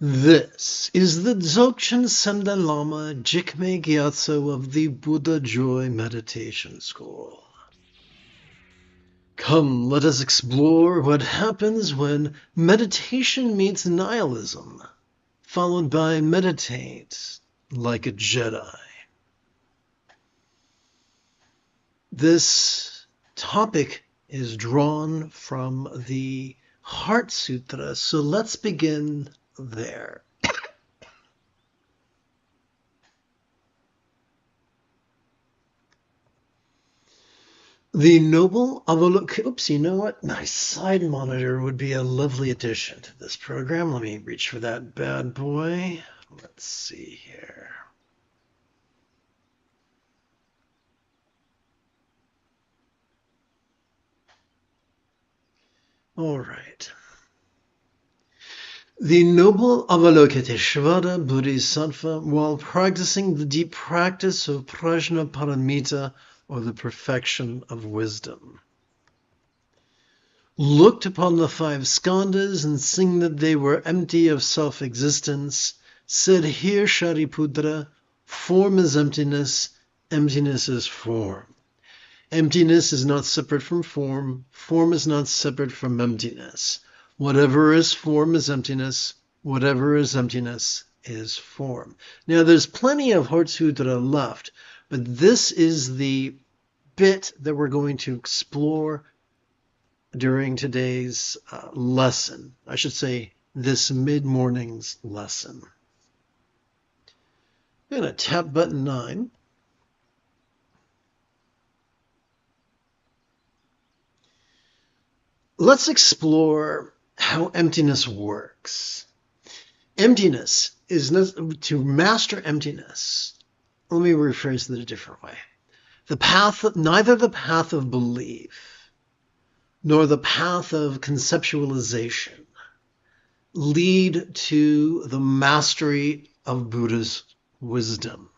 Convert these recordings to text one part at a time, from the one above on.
This is the Dzogchen Senda Lama Jigme Gyatso of the Buddha Joy Meditation School. Come, let us explore what happens when meditation meets nihilism, followed by meditate like a Jedi. This topic is drawn from the Heart Sutra, so let's begin there. The noble Avalokita. Oops, you know what? My side monitor would be a lovely addition to this program. Let me reach for that bad boy. Let's see here. All right. The noble Avalokiteshvara Bodhisattva, while practicing the deep practice of Prajna Paramita, or the perfection of wisdom, looked upon the five skandhas and seeing that they were empty of self-existence, said, "Here, Shariputra, form is emptiness, emptiness is form. Emptiness is not separate from form, form is not separate from emptiness. Whatever is form is emptiness, whatever is emptiness is form." Now, there's plenty of Heart Sutra left, but this is the bit that we're going to explore during today's lesson. I should say this mid-morning's lesson. I'm going to tap button 9. Let's explore how emptiness works. Emptiness is not, to master emptiness. Let me rephrase it a different way. Neither the path of belief nor the path of conceptualization lead to the mastery of Buddha's wisdom.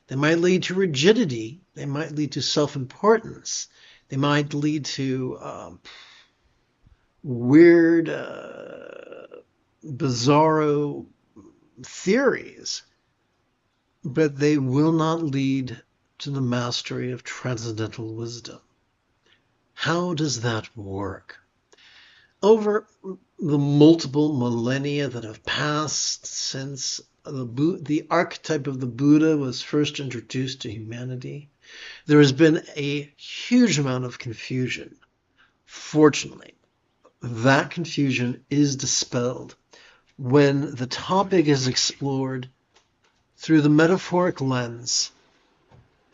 They might lead to rigidity. They might lead to self-importance. They might lead to weird, bizarro theories, but they will not lead to the mastery of transcendental wisdom. How does that work? Over the multiple millennia that have passed since the archetype of the Buddha was first introduced to humanity, there has been a huge amount of confusion. Fortunately, that confusion is dispelled when the topic is explored through the metaphoric lens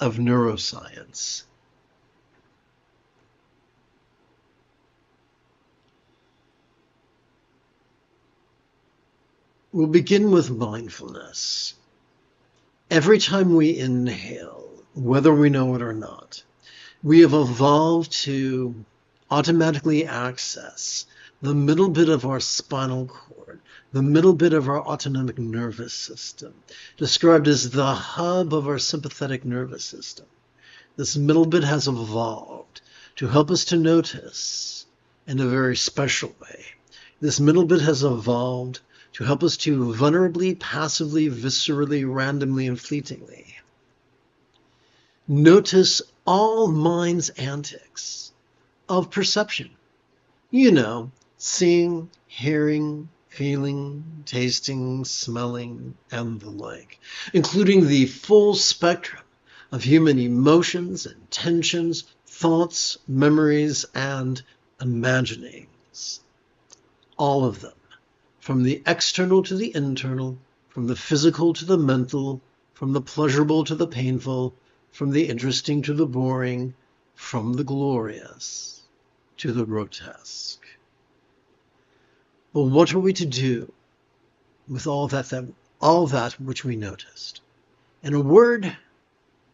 of neuroscience. We'll begin with mindfulness. Every time we inhale, whether we know it or not, we have evolved to automatically access the middle bit of our spinal cord, the middle bit of our autonomic nervous system, described as the hub of our sympathetic nervous system. This middle bit has evolved to help us to notice in a very special way. This middle bit has evolved to help us to vulnerably, passively, viscerally, randomly, and fleetingly notice all mind's antics of perception. You know, seeing, hearing, feeling, tasting, smelling, and the like, including the full spectrum of human emotions, intentions, thoughts, memories, and imaginings. All of them, from the external to the internal, from the physical to the mental, from the pleasurable to the painful, from the interesting to the boring, from the glorious to the grotesque. Well, what are we to do with all that which we noticed? In a word,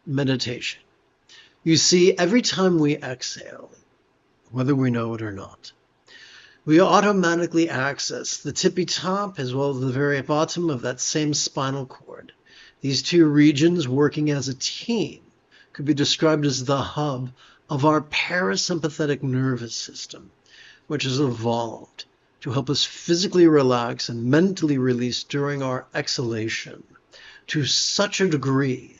meditation. You see, every time we exhale, whether we know it or not, we automatically access the tippy top as well as the very bottom of that same spinal cord. These two regions working as a team could be described as the hub of our parasympathetic nervous system, which has evolved to help us physically relax and mentally release during our exhalation to such a degree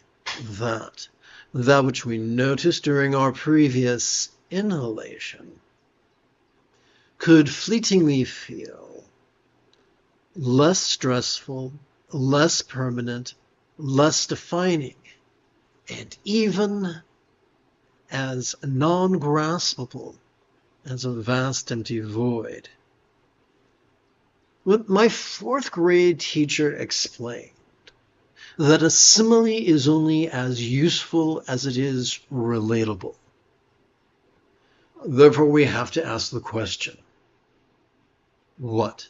that that which we noticed during our previous inhalation could fleetingly feel less stressful, less permanent, less defining, and even as non-graspable as a vast empty void. My fourth grade teacher explained that a simile is only as useful as it is relatable. Therefore, we have to ask the question, what?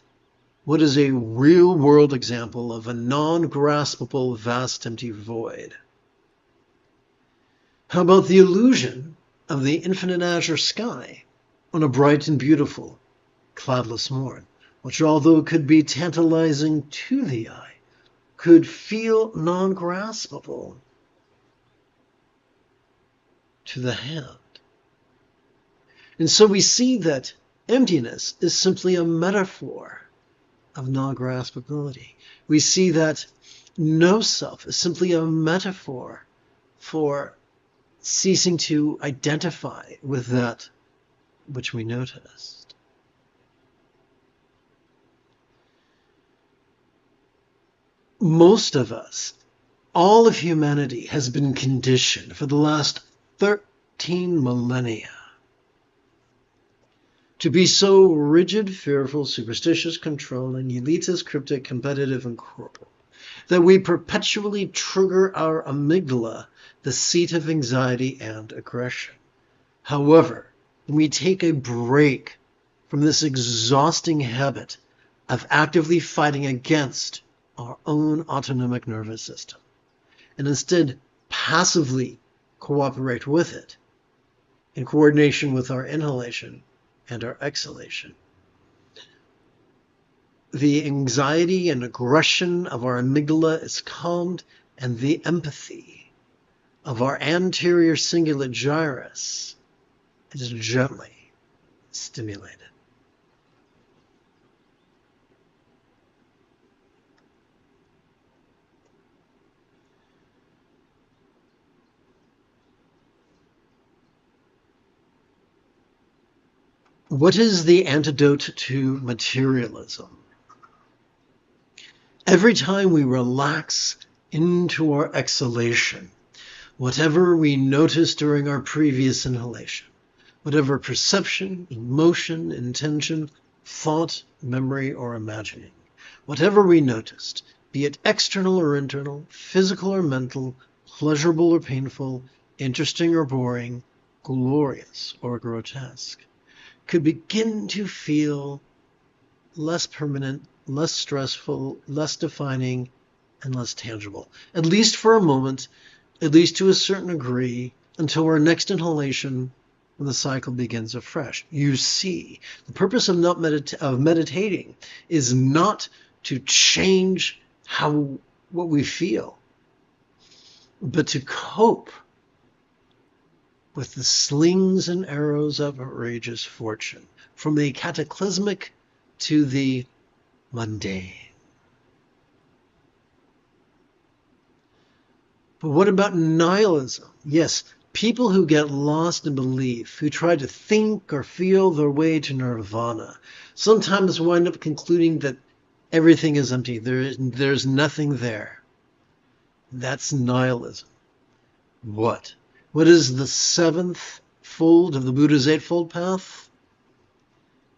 What is a real-world example of a non-graspable vast empty void? How about the illusion of the infinite azure sky on a bright and beautiful cloudless morn, which, although it could be tantalizing to the eye, could feel non-graspable to the hand? And so we see that emptiness is simply a metaphor of non-graspability. We see that no self is simply a metaphor for ceasing to identify with that which we noticed. Most of us, all of humanity, has been conditioned for the last 13 millennia to be so rigid, fearful, superstitious, controlling, elitist, cryptic, competitive, and corporal that we perpetually trigger our amygdala, the seat of anxiety and aggression. However, when we take a break from this exhausting habit of actively fighting against our own autonomic nervous system and instead passively cooperate with it in coordination with our inhalation and our exhalation, the anxiety and aggression of our amygdala is calmed, and the empathy of our anterior cingulate gyrus is gently stimulated. What is the antidote to materialism? Every time we relax into our exhalation, whatever we noticed during our previous inhalation, whatever perception, emotion, intention, thought, memory, or imagining, whatever we noticed, be it external or internal, physical or mental, pleasurable or painful, interesting or boring, glorious or grotesque, could begin to feel less permanent, less stressful, less defining, and less tangible, at least for a moment, at least to a certain degree, until our next inhalation when the cycle begins afresh. You see, the purpose of meditating is not to change what we feel, but to cope with the slings and arrows of outrageous fortune, from the cataclysmic to the mundane. But what about nihilism? Yes, people who get lost in belief, who try to think or feel their way to nirvana, sometimes wind up concluding that everything is empty. There's nothing there. That's nihilism. What? What is the seventh fold of the Buddha's Eightfold Path?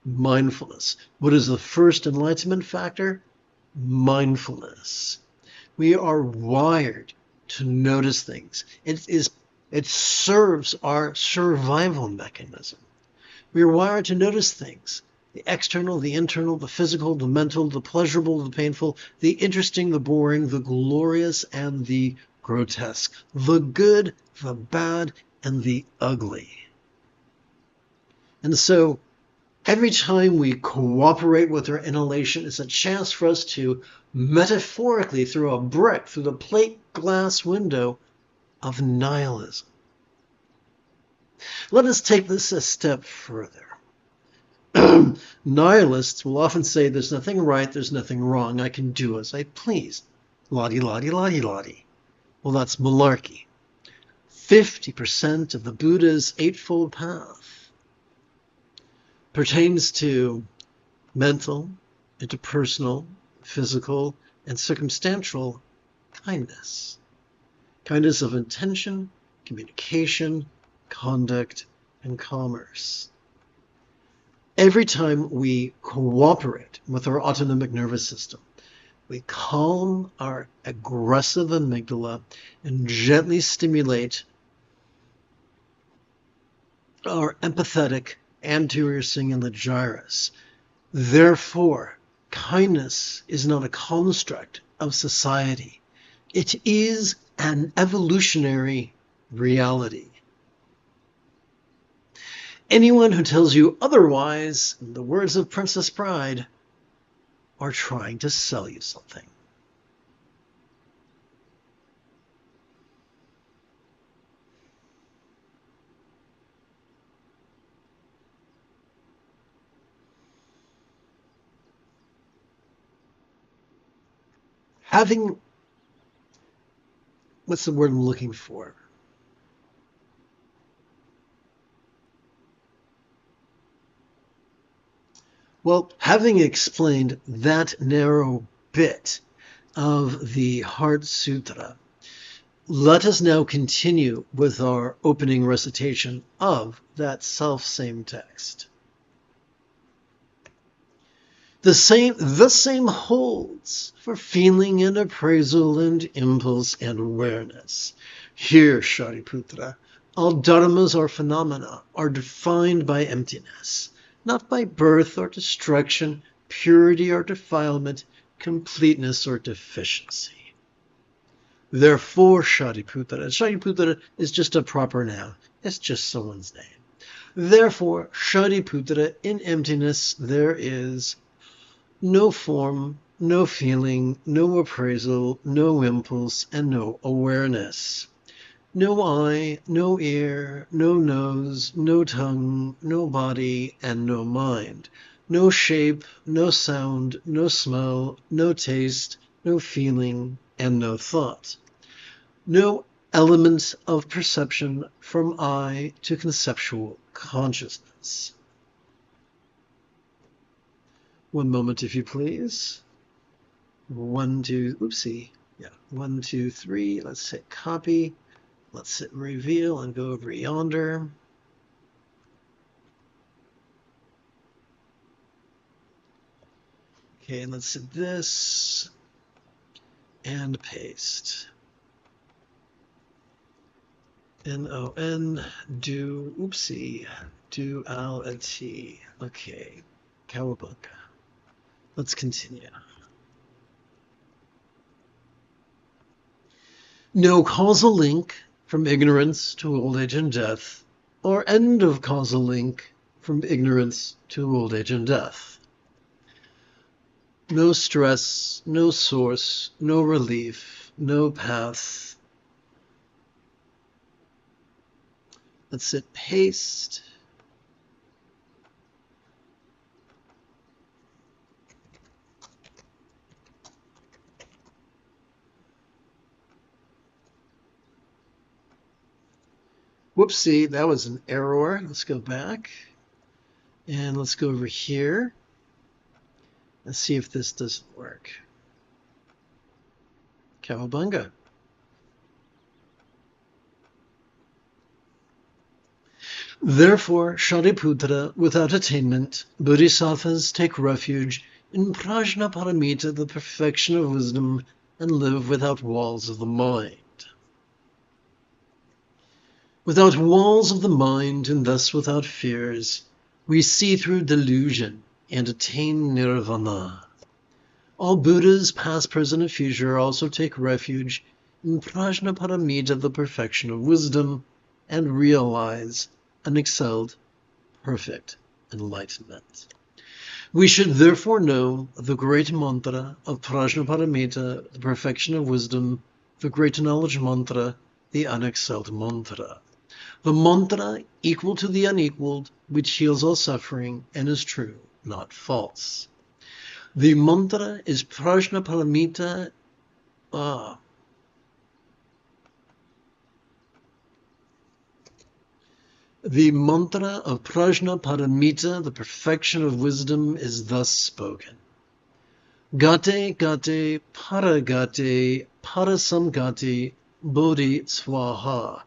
Mindfulness. What is the first enlightenment factor? Mindfulness. We are wired to notice things. It serves our survival mechanism. We are wired to notice things. The external, the internal, the physical, the mental, the pleasurable, the painful, the interesting, the boring, the glorious, and the grotesque, the good, the bad, and the ugly. And so every time we cooperate with our inhalation, it's a chance for us to metaphorically throw a brick through the plate glass window of nihilism. Let us take this a step further. Nihilists will often say there's nothing right, there's nothing wrong, I can do as I please. La-di-la-di-la-di-la-di. Well, that's malarkey. 50% of the Buddha's Eightfold Path pertains to mental, interpersonal, physical, and circumstantial kindness. Kindness of intention, communication, conduct, and commerce. Every time we cooperate with our autonomic nervous system, we calm our aggressive amygdala and gently stimulate our empathetic anterior cingulate gyrus. Therefore, kindness is not a construct of society. It is an evolutionary reality. Anyone who tells you otherwise, in the words of Princess Bride, are trying to sell you something. Having, what's the word I'm looking for? Well, having explained that narrow bit of the Heart Sutra, let us now continue with our opening recitation of that self-same text. The same holds for feeling and appraisal and impulse and awareness. Here, Shariputra, all dharmas or phenomena are defined by emptiness, not by birth or destruction, purity or defilement, completeness or deficiency. Therefore, Shariputra is just a proper noun. It's just someone's name. Therefore, Shariputra, in emptiness there is no form, no feeling, no appraisal, no impulse, and no awareness. No eye, no ear, no nose, no tongue, no body, and no mind. No shape, no sound, no smell, no taste, no feeling, and no thought. No element of perception from eye to conceptual consciousness. One moment, if you please. 1, 2, oopsie. Yeah, 1, 2, 3. Let's hit copy. Let's hit reveal and go over yonder. Okay, let's hit this and paste. N-O-N, duality. Okay, cowabunga. Let's continue. No causal link from ignorance to old age and death, or end of causal link from ignorance to old age and death. No stress, no source, no relief, no path. Let's hit paste. Whoopsie, that was an error. Let's go back. And let's go over here. Let's see if this doesn't work. Cowabunga. Therefore, Shariputra, without attainment, bodhisattvas take refuge in Prajnaparamita, the perfection of wisdom, and live without walls of the mind. Without walls of the mind, and thus without fears, we see through delusion and attain nirvana. All Buddhas, past, present, and future, also take refuge in Prajnaparamita, the perfection of wisdom, and realize unexcelled, perfect enlightenment. We should therefore know the great mantra of Prajnaparamita, the perfection of wisdom, the great knowledge mantra, the unexcelled mantra. The mantra equal to the unequaled, which heals all suffering and is true, not false. The mantra is Prajnaparamita. The mantra of Prajnaparamita, the perfection of wisdom, is thus spoken. Gate gate paragate parasamgate bodhi swaha.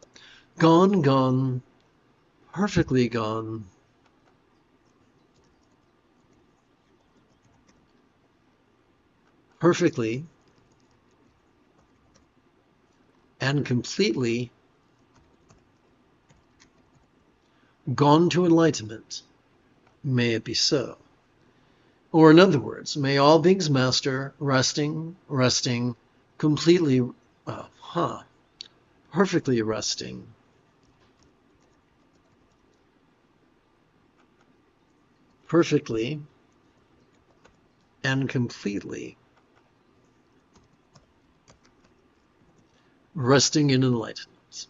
Gone, gone, perfectly gone. Perfectly and completely gone to enlightenment. May it be so. Or in other words, may all beings master, resting, completely, perfectly resting, perfectly and completely resting in enlightenment.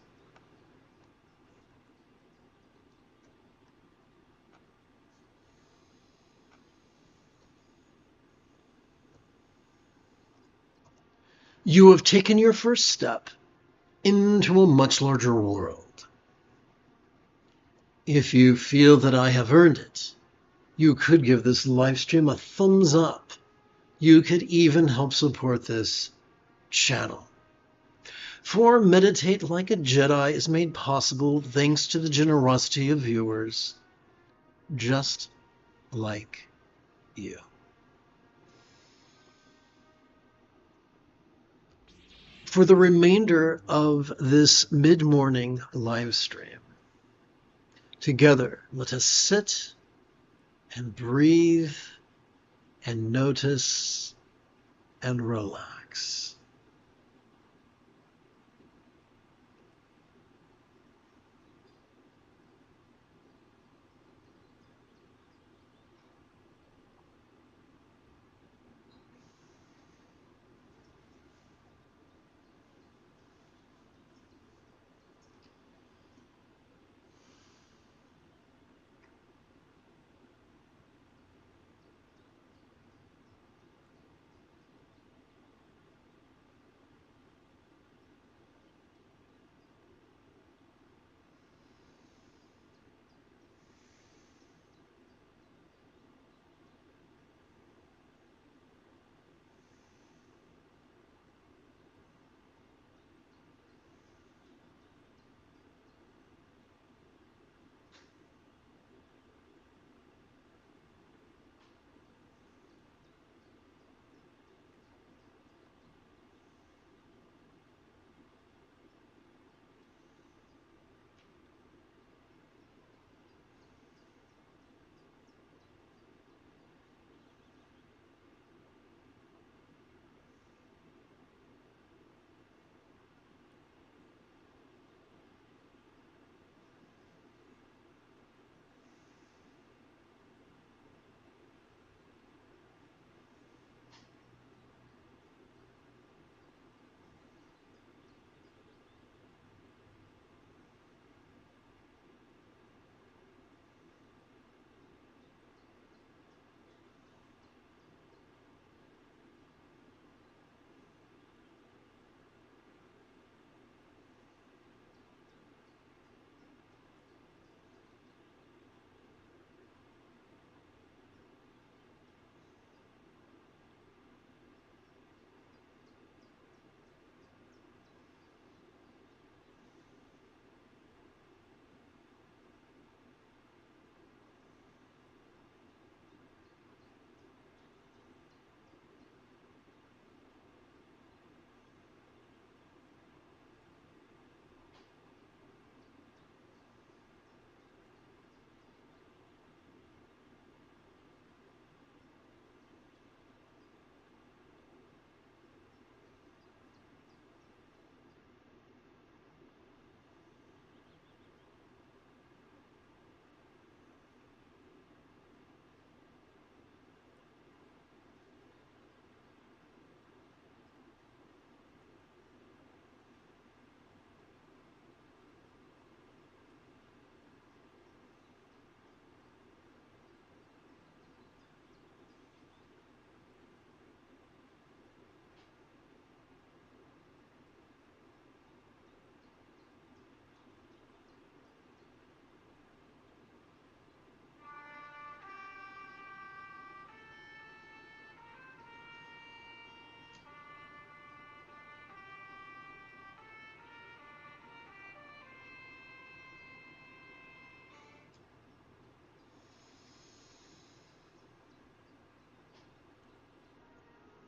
You have taken your first step into a much larger world. If you feel that I have earned it, you could give this live stream a thumbs up. You could even help support this channel. For Meditate Like a Jedi is made possible thanks to the generosity of viewers just like you. For the remainder of this mid-morning live stream, together, let us sit and breathe and notice and relax.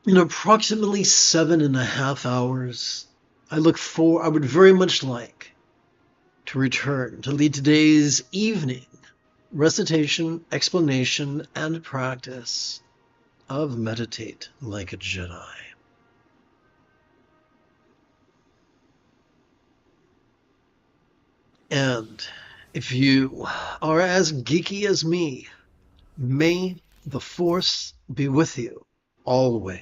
In approximately 7.5 hours, I would very much like to return to lead today's evening recitation, explanation, and practice of Meditate Like a Jedi. And if you are as geeky as me, may the Force be with you always.